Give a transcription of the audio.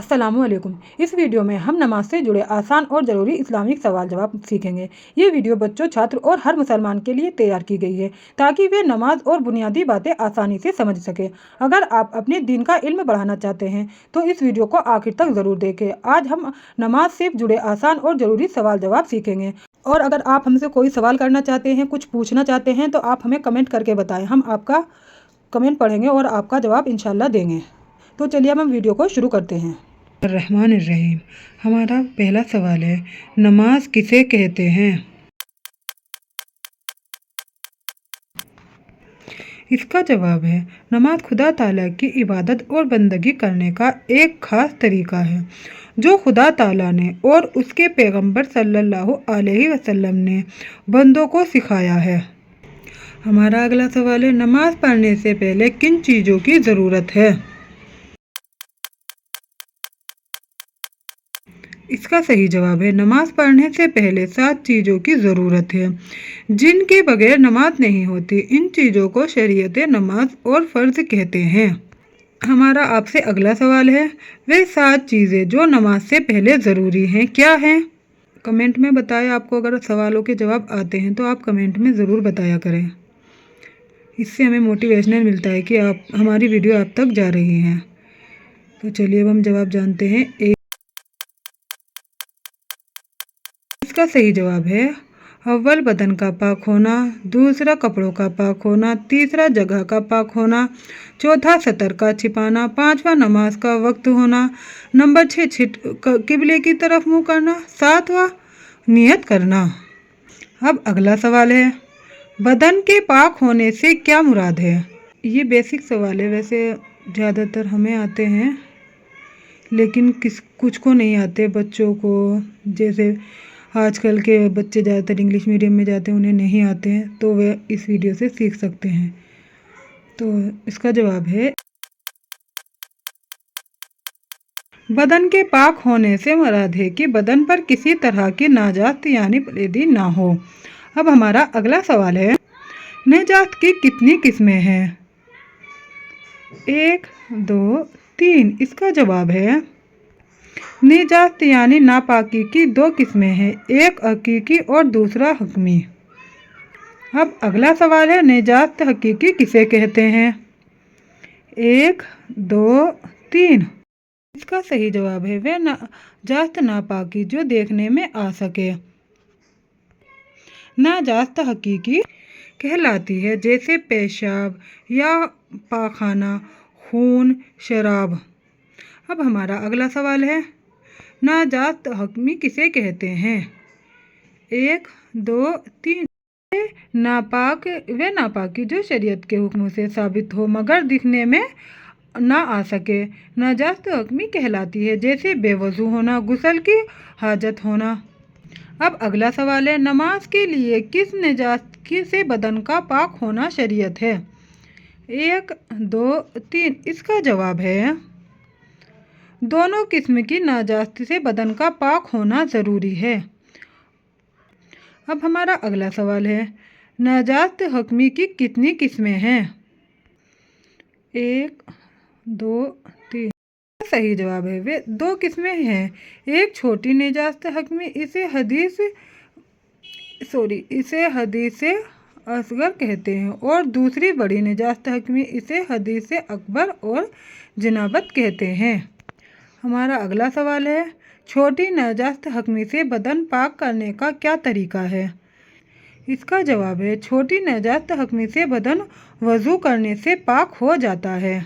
अस्सलामुअलैकुम। इस वीडियो में हम नमाज से जुड़े आसान और ज़रूरी इस्लामिक सवाल जवाब सीखेंगे। ये वीडियो बच्चों, छात्र और हर मुसलमान के लिए तैयार की गई है ताकि वे नमाज और बुनियादी बातें आसानी से समझ सकें। अगर आप अपने दीन का इल्म बढ़ाना चाहते हैं तो इस वीडियो को आखिर तक ज़रूर देखें। आज हम नमाज से जुड़े आसान और ज़रूरी सवाल जवाब सीखेंगे। और अगर आप हमसे कोई सवाल करना चाहते हैं, कुछ पूछना चाहते हैं तो आप हमें कमेंट करके बताएं। हम आपका कमेंट पढ़ेंगे और आपका जवाब इंशाल्लाह देंगे। तो चलिए हम वीडियो को शुरू करते हैं। रहमान रहीम। हमारा पहला सवाल है, नमाज किसे कहते हैं? इसका जवाब है, नमाज खुदा ताला की इबादत और बंदगी करने का एक ख़ास तरीका है जो खुदा ताला ने और उसके पैगंबर सल्लल्लाहु अलैहि वसल्लम ने बंदों को सिखाया है। हमारा अगला सवाल है, नमाज पढ़ने से पहले किन चीज़ों की ज़रूरत है? इसका सही जवाब है, नमाज पढ़ने से पहले 7 चीज़ों की ज़रूरत है जिनके बगैर नमाज नहीं होती। इन चीज़ों को शरीयत नमाज और फ़र्ज कहते हैं। हमारा आपसे अगला सवाल है, वे 7 चीज़ें जो नमाज से पहले ज़रूरी हैं क्या हैं? कमेंट में बताएं। आपको अगर सवालों के जवाब आते हैं तो आप कमेंट में ज़रूर बताया करें। इससे हमें मोटिवेशनल मिलता है कि आप हमारी वीडियो आप तक जा रही हैं। तो चलिए अब हम जवाब जानते हैं। इसका सही जवाब है, अव्वल बदन का पाक होना, दूसरा कपड़ों का पाक होना, तीसरा जगह का पाक होना, चौथा सतर का छिपाना, पांचवा नमाज का वक्त होना, नंबर 6 किबले की तरफ मुंह करना, सातवां नियत करना। अब अगला सवाल है, बदन के पाक होने से क्या मुराद है? ये बेसिक सवाल है, वैसे ज़्यादातर हमें आते हैं लेकिन कुछ को नहीं आते। बच्चों को, जैसे आजकल के बच्चे ज़्यादातर इंग्लिश मीडियम में जाते हैं, उन्हें नहीं आते हैं तो वे इस वीडियो से सीख सकते हैं। तो इसका जवाब है, बदन के पाक होने से मुराद है कि बदन पर किसी तरह की नाजात यानी पलीदी ना हो। अब हमारा अगला सवाल है, निजात की कितनी किस्में हैं? 1, 2, 3। इसका जवाब है, निजात यानी नापाकी की 2 किस्में हैं, एक हकीकी और दूसरा हकमी। अब अगला सवाल है, निजात हकीकी किसे कहते हैं? 1, 2, 3। इसका सही जवाब है, वह नाजात नापाकी जो देखने में आ सके। नाजात हकीकी कहलाती है जैसे पेशाब या पाखाना, खून, शराब। अब हमारा अगला सवाल है, नाजात हकमी किसे कहते हैं? 1, 2, 3। वे नापाकी जो शरीयत के हुक्म से साबित हो मगर दिखने में ना आ सके, नाजात हकमी कहलाती है जैसे बेवजू होना, गुस्ल की हाजत होना। अब अगला सवाल है, नमाज के लिए किस निजात से बदन का पाक होना शरीयत है? 1, 2, 3। इसका जवाब है, दोनों किस्म की नाजात से बदन का पाक होना ज़रूरी है। अब हमारा अगला सवाल है, नाजात हकमी की कितनी किस्में हैं? 1, 2, 3। सही जवाब है, वे 2 किस्में हैं। एक छोटी निजात हकमी, इसे हदीस असगर कहते हैं, और दूसरी बड़ी निजात हकमी, इसे हदीस अकबर और जनाबत कहते हैं। हमारा अगला सवाल है, छोटी नाजात हकमी से बदन पाक करने का क्या तरीका है? इसका जवाब है, छोटी नाजात हकमी से बदन वज़ू करने से पाक हो जाता है।